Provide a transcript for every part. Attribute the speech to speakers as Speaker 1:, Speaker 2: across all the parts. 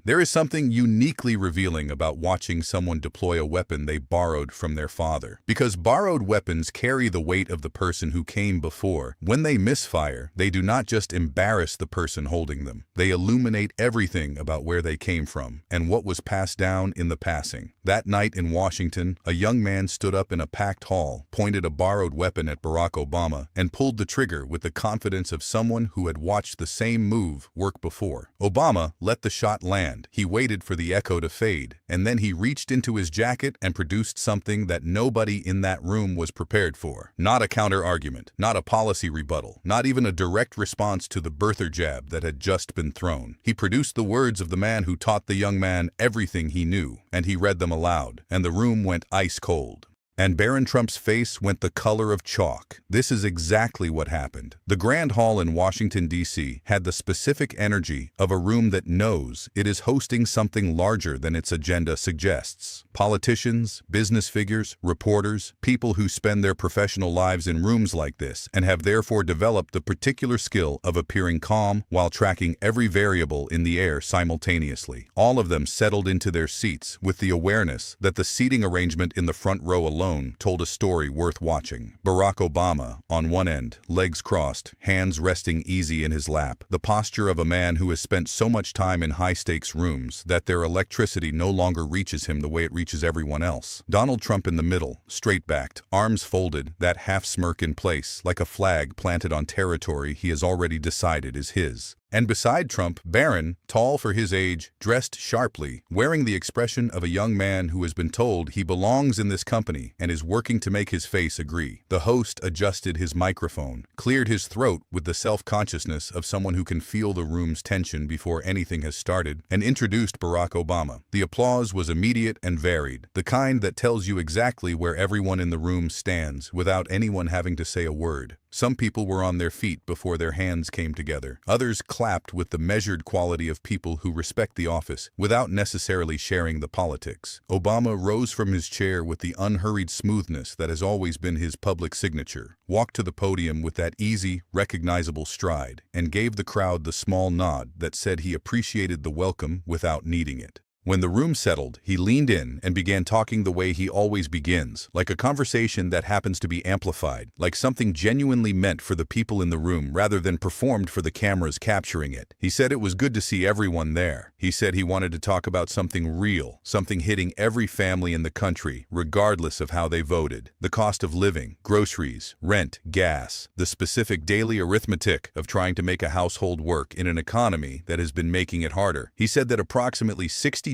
Speaker 1: There is something uniquely revealing about watching someone deploy a weapon they borrowed from their father. Because borrowed weapons carry the weight of the person who came before. When they misfire, they do not just embarrass the person holding them. They illuminate everything about where they came from and what was passed down in the passing. That night in Washington, a young man stood up in a packed hall, pointed a borrowed weapon at Barack Obama, and pulled the trigger with the confidence of someone who had watched the same move work before. Obama let the shot land. He waited for the echo to fade, and then he reached into his jacket and produced something that nobody in that room was prepared for. Not a counter-argument, not a policy rebuttal, not even a direct response to the birther jab that had just been thrown. He produced the words of the man who taught the young man everything he knew, and he read them aloud, and the room went ice cold. And Barron Trump's face went the color of chalk. This is exactly what happened. The Grand Hall in Washington, D.C. had the specific energy of a room that knows it is hosting something larger than its agenda suggests. Politicians, business figures, reporters, people who spend their professional lives in rooms like this and have therefore developed the particular skill of appearing calm while tracking every variable in the air simultaneously. All of them settled into their seats with the awareness that the seating arrangement in the front row alone told a story worth watching. Barack Obama, on one end, legs crossed, hands resting easy in his lap, the posture of a man who has spent so much time in high-stakes rooms that their electricity no longer reaches him the way it reaches everyone else. Donald Trump in the middle, straight-backed, arms folded, that half-smirk in place, like a flag planted on territory he has already decided is his. And beside Trump, Barron, tall for his age, dressed sharply, wearing the expression of a young man who has been told he belongs in this company and is working to make his face agree. The host adjusted his microphone, cleared his throat with the self-consciousness of someone who can feel the room's tension before anything has started, and introduced Barack Obama. The applause was immediate and varied, the kind that tells you exactly where everyone in the room stands without anyone having to say a word. Some people were on their feet before their hands came together. Others clapped with the measured quality of people who respect the office without necessarily sharing the politics. Obama rose from his chair with the unhurried smoothness that has always been his public signature, walked to the podium with that easy, recognizable stride, and gave the crowd the small nod that said he appreciated the welcome without needing it. When the room settled, he leaned in and began talking the way he always begins, like a conversation that happens to be amplified, like something genuinely meant for the people in the room rather than performed for the cameras capturing it. He said it was good to see everyone there. He said he wanted to talk about something real, something hitting every family in the country, regardless of how they voted. The cost of living, groceries, rent, gas, the specific daily arithmetic of trying to make a household work in an economy that has been making it harder. He said that approximately 62%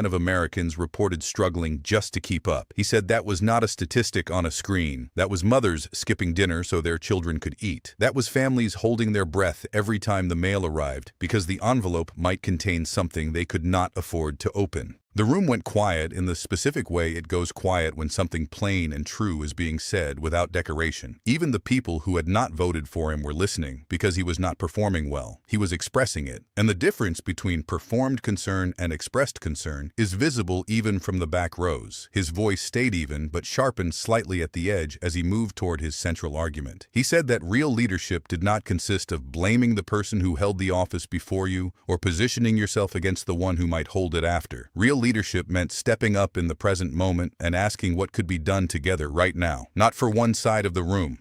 Speaker 1: of Americans reported struggling just to keep up. He said that was not a statistic on a screen. That was mothers skipping dinner so their children could eat. That was families holding their breath every time the mail arrived because the envelope might contain something they could not afford to open. The room went quiet in the specific way it goes quiet when something plain and true is being said without decoration. Even the people who had not voted for him were listening because he was not performing well. He was expressing it. And the difference between performed concern and expressed concern is visible even from the back rows. His voice stayed even but sharpened slightly at the edge as he moved toward his central argument. He said that real leadership did not consist of blaming the person who held the office before you or positioning yourself against the one who might hold it after. Real leadership meant stepping up in the present moment and asking what could be done together right now, not for one side of the room,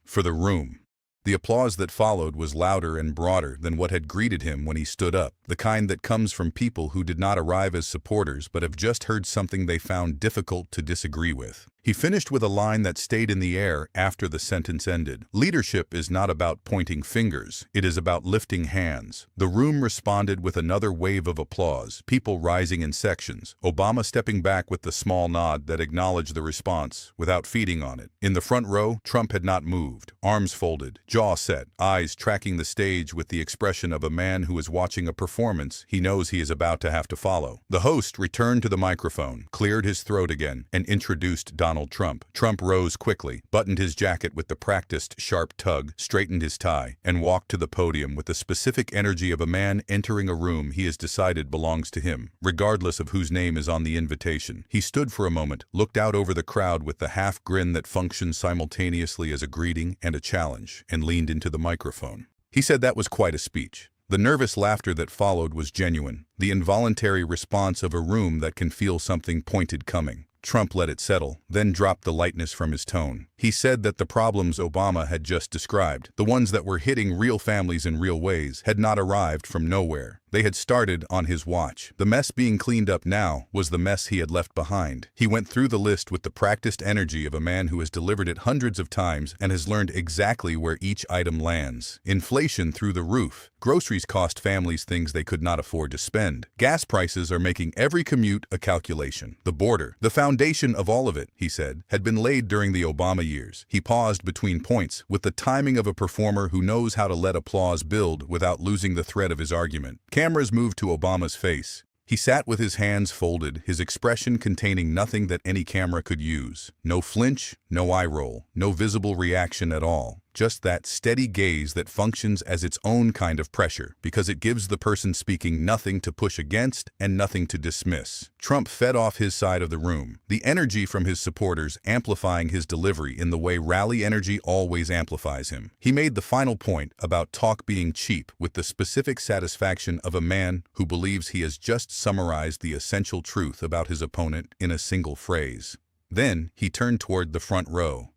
Speaker 1: for the room. The applause that followed was louder and broader than what had greeted him when he stood up, the kind that comes from people who did not arrive as supporters but have just heard something they found difficult to disagree with. He finished with a line that stayed in the air after the sentence ended. Leadership is not about pointing fingers. It is about lifting hands. The room responded with another wave of applause, people rising in sections, Obama stepping back with the small nod that acknowledged the response without feeding on it. In the front row, Trump had not moved, arms folded, jaw set, eyes tracking the stage with the expression of a man who is watching a performance he knows he is about to have to follow. The host returned to the microphone, cleared his throat again, and introduced Donald Trump. Trump rose quickly, buttoned his jacket with the practiced sharp tug, straightened his tie, and walked to the podium with the specific energy of a man entering a room he has decided belongs to him, regardless of whose name is on the invitation. He stood for a moment, looked out over the crowd with the half grin that functions simultaneously as a greeting and a challenge, and leaned into the microphone. He said that was quite a speech. The nervous laughter that followed was genuine, the involuntary response of a room that can feel something pointed coming. Trump let it settle, then dropped the lightness from his tone. He said that the problems Obama had just described, the ones that were hitting real families in real ways, had not arrived from nowhere. They had started on his watch. The mess being cleaned up now was the mess he had left behind. He went through the list with the practiced energy of a man who has delivered it hundreds of times and has learned exactly where each item lands. Inflation through the roof. Groceries cost families things they could not afford to spend. Gas prices are making every commute a calculation. The border, the foundation of all of it, he said, had been laid during the Obama years. He paused between points with the timing of a performer who knows how to let applause build without losing the thread of his argument. Cameras moved to Obama's face. He sat with his hands folded, his expression containing nothing that any camera could use. No flinch, no eye roll, no visible reaction at all. Just that steady gaze that functions as its own kind of pressure, because it gives the person speaking nothing to push against and nothing to dismiss. Trump fed off his side of the room, the energy from his supporters amplifying his delivery in the way rally energy always amplifies him. He made the final point about talk being cheap with the specific satisfaction of a man who believes he has just summarized the essential truth about his opponent in a single phrase. Then he turned toward the front row.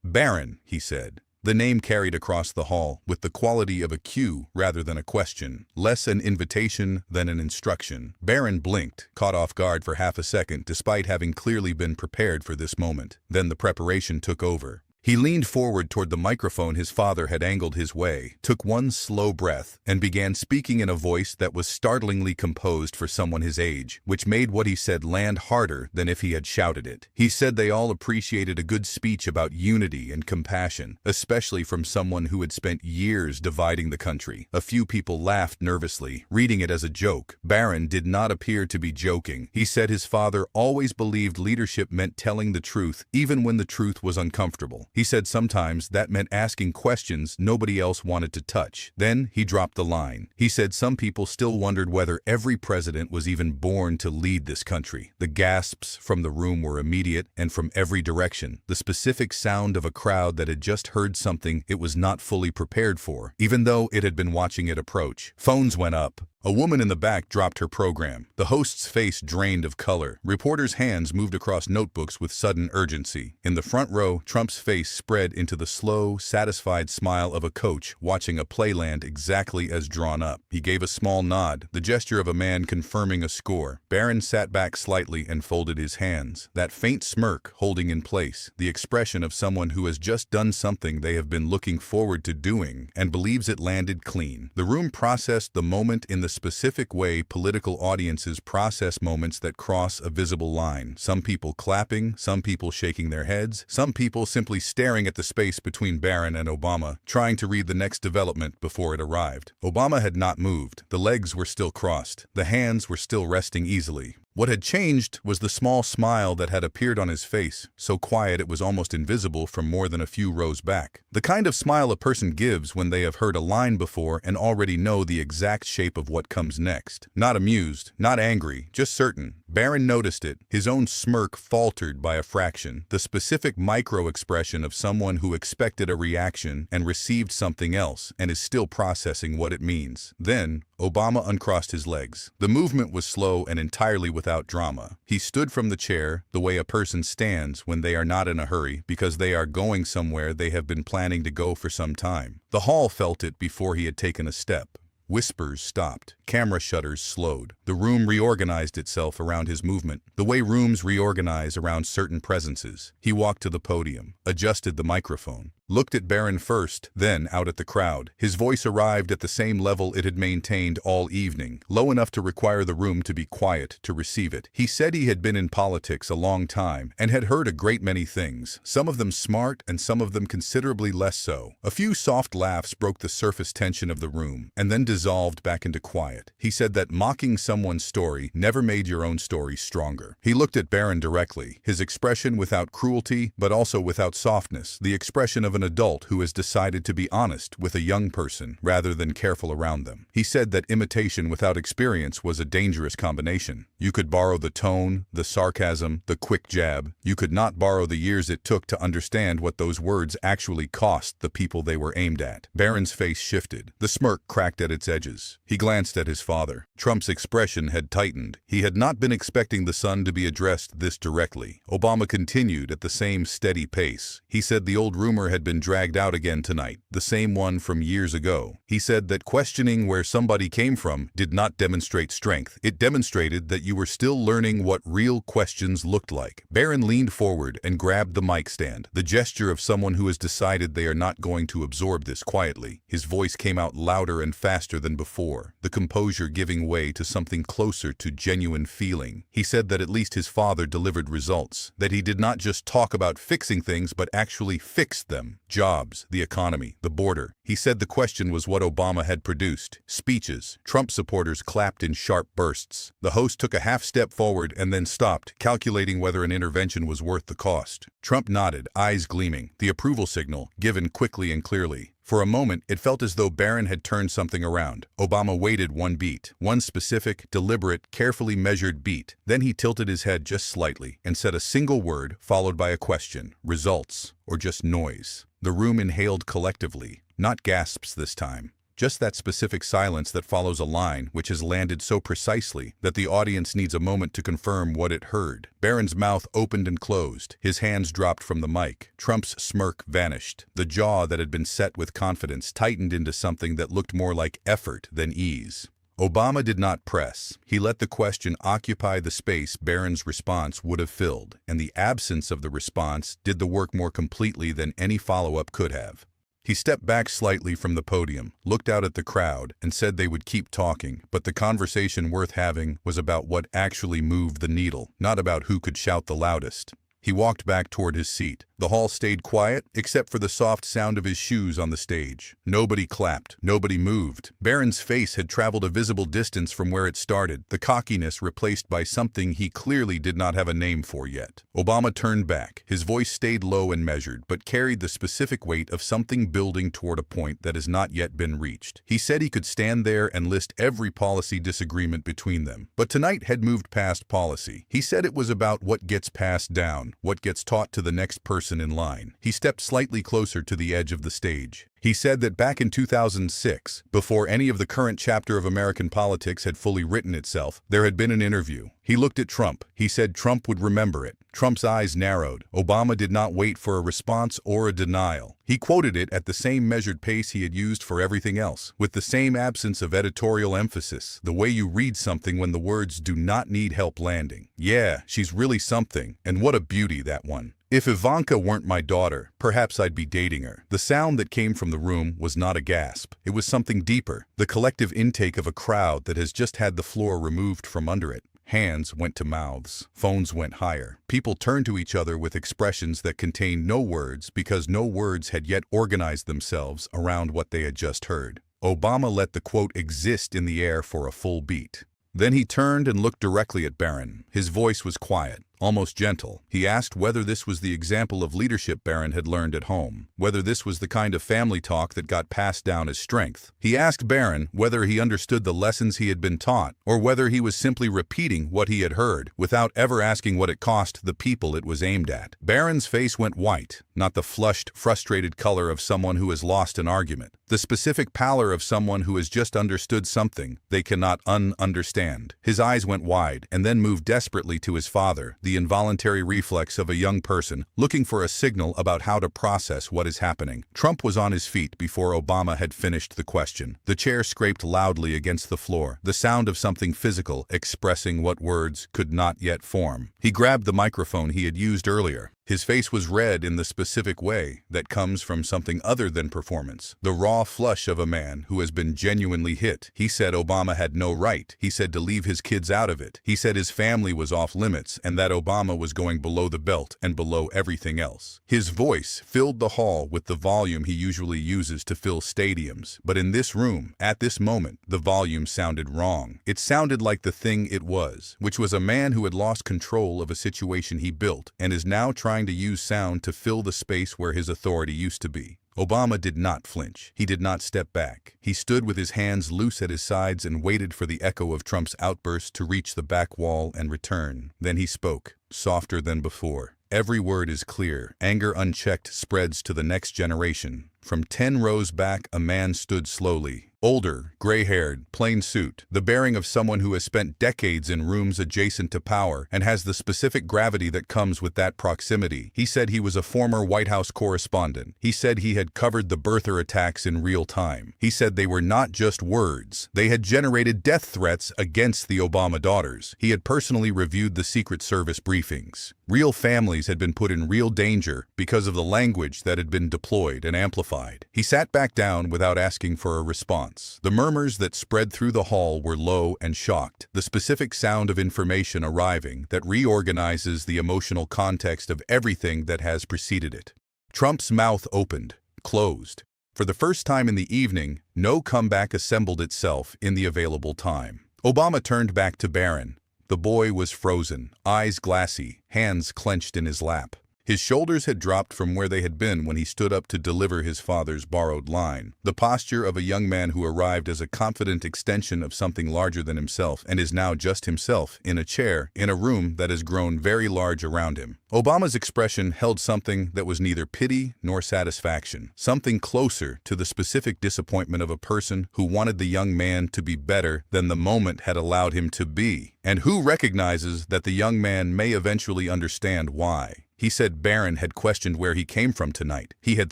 Speaker 1: "Barron," he said. The name carried across the hall with the quality of a cue rather than a question, less an invitation than an instruction. Barron blinked, caught off guard for half a second despite having clearly been prepared for this moment. Then the preparation took over. He leaned forward toward the microphone his father had angled his way, took one slow breath, and began speaking in a voice that was startlingly composed for someone his age, which made what he said land harder than if he had shouted it. He said they all appreciated a good speech about unity and compassion, especially from someone who had spent years dividing the country. A few people laughed nervously, reading it as a joke. Barron did not appear to be joking. He said his father always believed leadership meant telling the truth, even when the truth was uncomfortable. He said sometimes that meant asking questions nobody else wanted to touch. Then he dropped the line. He said some people still wondered whether every president was even born to lead this country. The gasps from the room were immediate and from every direction, the specific sound of a crowd that had just heard something it was not fully prepared for, even though it had been watching it approach. Phones went up. A woman in the back dropped her program. The host's face drained of color. Reporters' hands moved across notebooks with sudden urgency. In the front row, Trump's face spread into the slow, satisfied smile of a coach watching a play land exactly as drawn up. He gave a small nod, the gesture of a man confirming a score. Barron sat back slightly and folded his hands, that faint smirk holding in place, the expression of someone who has just done something they have been looking forward to doing and believes it landed clean. The room processed the moment in the specific way political audiences process moments that cross a visible line. Some people clapping, some people shaking their heads, some people simply staring at the space between Barron and Obama, trying to read the next development before it arrived. Obama had not moved. The legs were still crossed. The hands were still resting easily. What had changed was the small smile that had appeared on his face, so quiet it was almost invisible from more than a few rows back. The kind of smile a person gives when they have heard a line before and already know the exact shape of what comes next. Not amused, not angry, just certain. Barron noticed it. His own smirk faltered by a fraction, the specific micro-expression of someone who expected a reaction and received something else and is still processing what it means. Then, Obama uncrossed his legs. The movement was slow and entirely without drama. He stood from the chair the way a person stands when they are not in a hurry because they are going somewhere they have been planning to go for some time. The hall felt it before he had taken a step. Whispers stopped. Camera shutters slowed. The room reorganized itself around his movement, the way rooms reorganize around certain presences. He walked to the podium, adjusted the microphone, looked at Barron first, then out at the crowd. His voice arrived at the same level it had maintained all evening, low enough to require the room to be quiet to receive it. He said he had been in politics a long time and had heard a great many things, some of them smart and some of them considerably less so. A few soft laughs broke the surface tension of the room and then dissolved back into quiet. He said that mocking someone's story never made your own story stronger. He looked at Barron directly, his expression without cruelty but also without softness, the expression of an an adult who has decided to be honest with a young person rather than careful around them. He said that imitation without experience was a dangerous combination. You could borrow the tone, the sarcasm, the quick jab. You could not borrow the years it took to understand what those words actually cost the people they were aimed at. Barron's face shifted. The smirk cracked at its edges. He glanced at his father. Trump's expression had tightened. He had not been expecting the son to be addressed this directly. Obama continued at the same steady pace. He said the old rumor had been dragged out again tonight, the same one from years ago. He said that questioning where somebody came from did not demonstrate strength. It demonstrated that you were still learning what real questions looked like. Barron leaned forward and grabbed the mic stand, the gesture of someone who has decided they are not going to absorb this quietly. His voice came out louder and faster than before, the composure giving way to something closer to genuine feeling. He said that at least his father delivered results, that he did not just talk about fixing things but actually fixed them. Jobs, the economy, the border. He said the question was what Obama had produced. Speeches. Trump supporters clapped in sharp bursts. The host took a half step forward and then stopped, calculating whether an intervention was worth the cost. Trump nodded, eyes gleaming, the approval signal given quickly and clearly. For a moment, it felt as though Barron had turned something around. Obama waited one beat, one specific, deliberate, carefully measured beat. Then he tilted his head just slightly and said a single word followed by a question. Results, or just noise. The room inhaled collectively, not gasps this time. Just that specific silence that follows a line which has landed so precisely that the audience needs a moment to confirm what it heard. Barron's mouth opened and closed. His hands dropped from the mic. Trump's smirk vanished. The jaw that had been set with confidence tightened into something that looked more like effort than ease. Obama did not press. He let the question occupy the space Barron's response would have filled, and the absence of the response did the work more completely than any follow-up could have. He stepped back slightly from the podium, looked out at the crowd, and said they would keep talking, but the conversation worth having was about what actually moved the needle, not about who could shout the loudest. He walked back toward his seat. The hall stayed quiet, except for the soft sound of his shoes on the stage. Nobody clapped. Nobody moved. Barron's face had traveled a visible distance from where it started, the cockiness replaced by something he clearly did not have a name for yet. Obama turned back. His voice stayed low and measured, but carried the specific weight of something building toward a point that has not yet been reached. He said he could stand there and list every policy disagreement between them. But tonight had moved past policy. He said it was about what gets passed down, what gets taught to the next person in line. He stepped slightly closer to the edge of the stage. He said that back in 2006, before any of the current chapter of American politics had fully written itself, there had been an interview. He looked at Trump. He said Trump would remember it. Trump's eyes narrowed. Obama did not wait for a response or a denial. He quoted it at the same measured pace he had used for everything else, with the same absence of editorial emphasis, the way you read something when the words do not need help landing. Yeah, she's really something, and what a beauty, that one. If Ivanka weren't my daughter, perhaps I'd be dating her. The sound that came from the room was not a gasp. It was something deeper, the collective intake of a crowd that has just had the floor removed from under it. Hands went to mouths. Phones went higher. People turned to each other with expressions that contained no words because no words had yet organized themselves around what they had just heard. Obama let the quote exist in the air for a full beat. Then he turned and looked directly at Barron. His voice was quiet, almost gentle. He asked whether this was the example of leadership Barron had learned at home, whether this was the kind of family talk that got passed down as strength. He asked Barron whether he understood the lessons he had been taught, or whether he was simply repeating what he had heard, without ever asking what it cost the people it was aimed at. Barron's face went white, not the flushed, frustrated color of someone who has lost an argument. The specific pallor of someone who has just understood something they cannot understand. His eyes went wide, and then moved desperately to his father, the involuntary reflex of a young person looking for a signal about how to process what is happening. Trump was on his feet before Obama had finished the question. The chair scraped loudly against the floor, the sound of something physical expressing what words could not yet form. He grabbed the microphone he had used earlier. His face was red in the specific way that comes from something other than performance. The raw flush of a man who has been genuinely hit. He said Obama had no right. He said to leave his kids out of it. He said his family was off limits and that Obama was going below the belt and below everything else. His voice filled the hall with the volume he usually uses to fill stadiums. But in this room, at this moment, the volume sounded wrong. It sounded like the thing it was, which was a man who had lost control of a situation he built and is now trying trying to use sound to fill the space where his authority used to be. Obama did not flinch. He did not step back. He stood with his hands loose at his sides and waited for the echo of Trump's outburst to reach the back wall and return. Then he spoke, softer than before. Every word is clear. Anger unchecked spreads to the next generation. From 10 rows back, a man stood slowly. Older, gray-haired, plain suit, the bearing of someone who has spent decades in rooms adjacent to power and has the specific gravity that comes with that proximity. He said he was a former White House correspondent. He said he had covered the birther attacks in real time. He said they were not just words. They had generated death threats against the Obama daughters. He had personally reviewed the Secret Service briefings. Real families had been put in real danger because of the language that had been deployed and amplified. He sat back down without asking for a response. The murmurs that spread through the hall were low and shocked, the specific sound of information arriving that reorganizes the emotional context of everything that has preceded it. Trump's mouth opened, closed. For the first time in the evening, no comeback assembled itself in the available time. Obama turned back to Barron. The boy was frozen, eyes glassy, hands clenched in his lap. His shoulders had dropped from where they had been when he stood up to deliver his father's borrowed line. The posture of a young man who arrived as a confident extension of something larger than himself and is now just himself, in a chair, in a room that has grown very large around him. Obama's expression held something that was neither pity nor satisfaction, something closer to the specific disappointment of a person who wanted the young man to be better than the moment had allowed him to be, and who recognizes that the young man may eventually understand why. He said Barron had questioned where he came from tonight. He had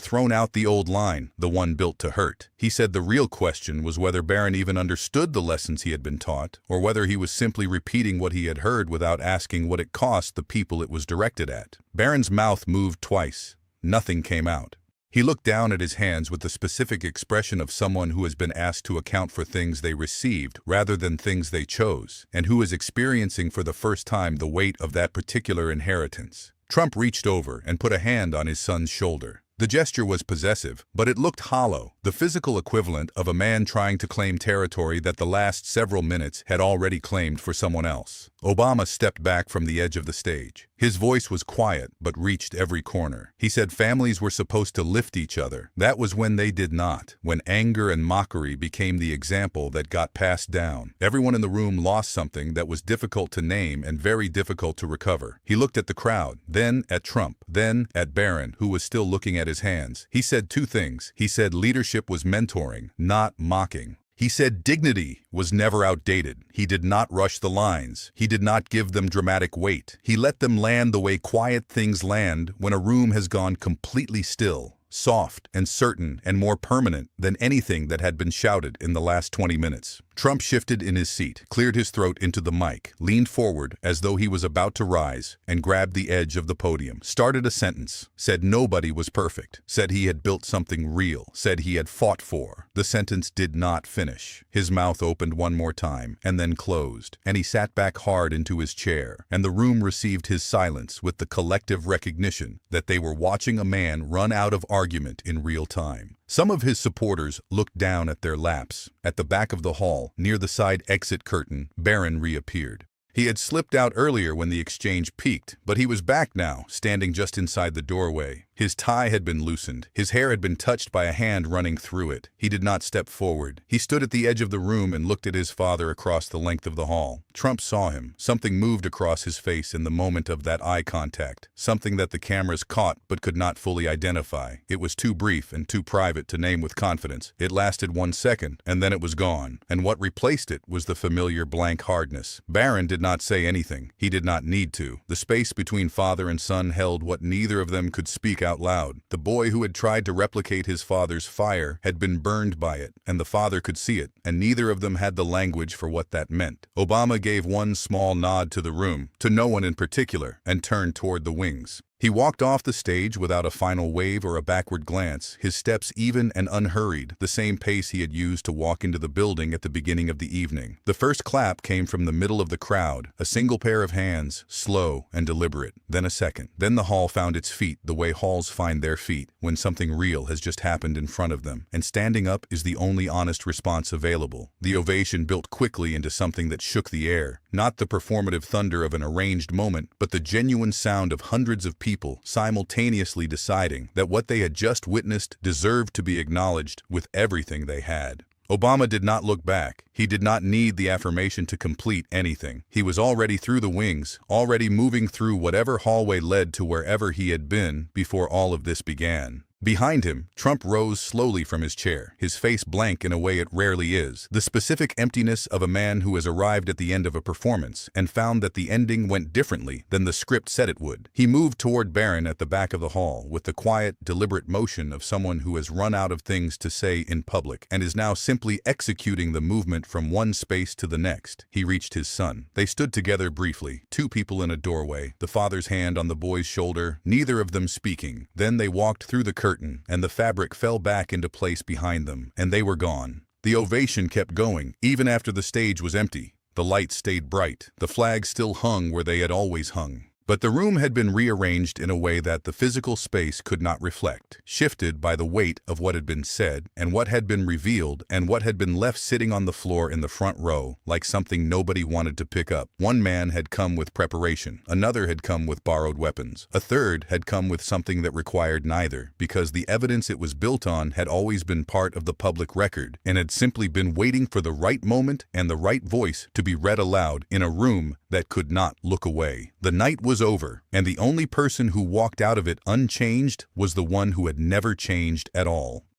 Speaker 1: thrown out the old line, the one built to hurt. He said the real question was whether Barron even understood the lessons he had been taught, or whether he was simply repeating what he had heard without asking what it cost the people it was directed at. Barron's mouth moved twice. Nothing came out. He looked down at his hands with the specific expression of someone who has been asked to account for things they received rather than things they chose, and who is experiencing for the first time the weight of that particular inheritance. Trump reached over and put a hand on his son's shoulder. The gesture was possessive, but it looked hollow, the physical equivalent of a man trying to claim territory that the last several minutes had already claimed for someone else. Obama stepped back from the edge of the stage. His voice was quiet, but reached every corner. He said families were supposed to lift each other. That was when they did not, when anger and mockery became the example that got passed down. Everyone in the room lost something that was difficult to name and very difficult to recover. He looked at the crowd, then at Trump, then at Barron, who was still looking at his hands. He said two things. He said leadership was mentoring, not mocking. He said dignity was never outdated. He did not rush the lines. He did not give them dramatic weight. He let them land the way quiet things land when a room has gone completely still, soft and certain and more permanent than anything that had been shouted in the last 20 minutes. Trump shifted in his seat, cleared his throat into the mic, leaned forward as though he was about to rise, and grabbed the edge of the podium. Started a sentence, said nobody was perfect, said he had built something real, said he had fought for. The sentence did not finish. His mouth opened one more time, and then closed, and he sat back hard into his chair, and the room received his silence with the collective recognition that they were watching a man run out of argument in real time. Some of his supporters looked down at their laps. At the back of the hall, near the side exit curtain, Barron reappeared. He had slipped out earlier when the exchange peaked, but he was back now, standing just inside the doorway. His tie had been loosened. His hair had been touched by a hand running through it. He did not step forward. He stood at the edge of the room and looked at his father across the length of the hall. Trump saw him. Something moved across his face in the moment of that eye contact, something that the cameras caught but could not fully identify. It was too brief and too private to name with confidence. It lasted 1 second, and then it was gone, and what replaced it was the familiar blank hardness. Barron did not say anything. He did not need to. The space between father and son held what neither of them could speak out loud. The boy who had tried to replicate his father's fire had been burned by it, and the father could see it, and neither of them had the language for what that meant. Obama gave one small nod to the room, to no one in particular, and turned toward the wings. He walked off the stage without a final wave or a backward glance, his steps even and unhurried, the same pace he had used to walk into the building at the beginning of the evening. The first clap came from the middle of the crowd, a single pair of hands, slow and deliberate, then a second. Then the hall found its feet the way halls find their feet when something real has just happened in front of them, and standing up is the only honest response available. The ovation built quickly into something that shook the air, not the performative thunder of an arranged moment, but the genuine sound of hundreds of people people simultaneously deciding that what they had just witnessed deserved to be acknowledged with everything they had. Obama did not look back. He did not need the affirmation to complete anything. He was already through the wings, already moving through whatever hallway led to wherever he had been before all of this began. Behind him, Trump rose slowly from his chair, his face blank in a way it rarely is, the specific emptiness of a man who has arrived at the end of a performance and found that the ending went differently than the script said it would. He moved toward Barron at the back of the hall with the quiet, deliberate motion of someone who has run out of things to say in public and is now simply executing the movement from one space to the next. He reached his son. They stood together briefly, two people in a doorway, the father's hand on the boy's shoulder, neither of them speaking. Then they walked through the curtain, and the fabric fell back into place behind them, and they were gone. The ovation kept going, even after the stage was empty. The lights stayed bright. The flags still hung where they had always hung. But the room had been rearranged in a way that the physical space could not reflect, shifted by the weight of what had been said and what had been revealed and what had been left sitting on the floor in the front row, like something nobody wanted to pick up. One man had come with preparation, another had come with borrowed weapons, a third had come with something that required neither, because the evidence it was built on had always been part of the public record and had simply been waiting for the right moment and the right voice to be read aloud in a room that could not look away. The night was over, and the only person who walked out of it unchanged was the one who had never changed at all.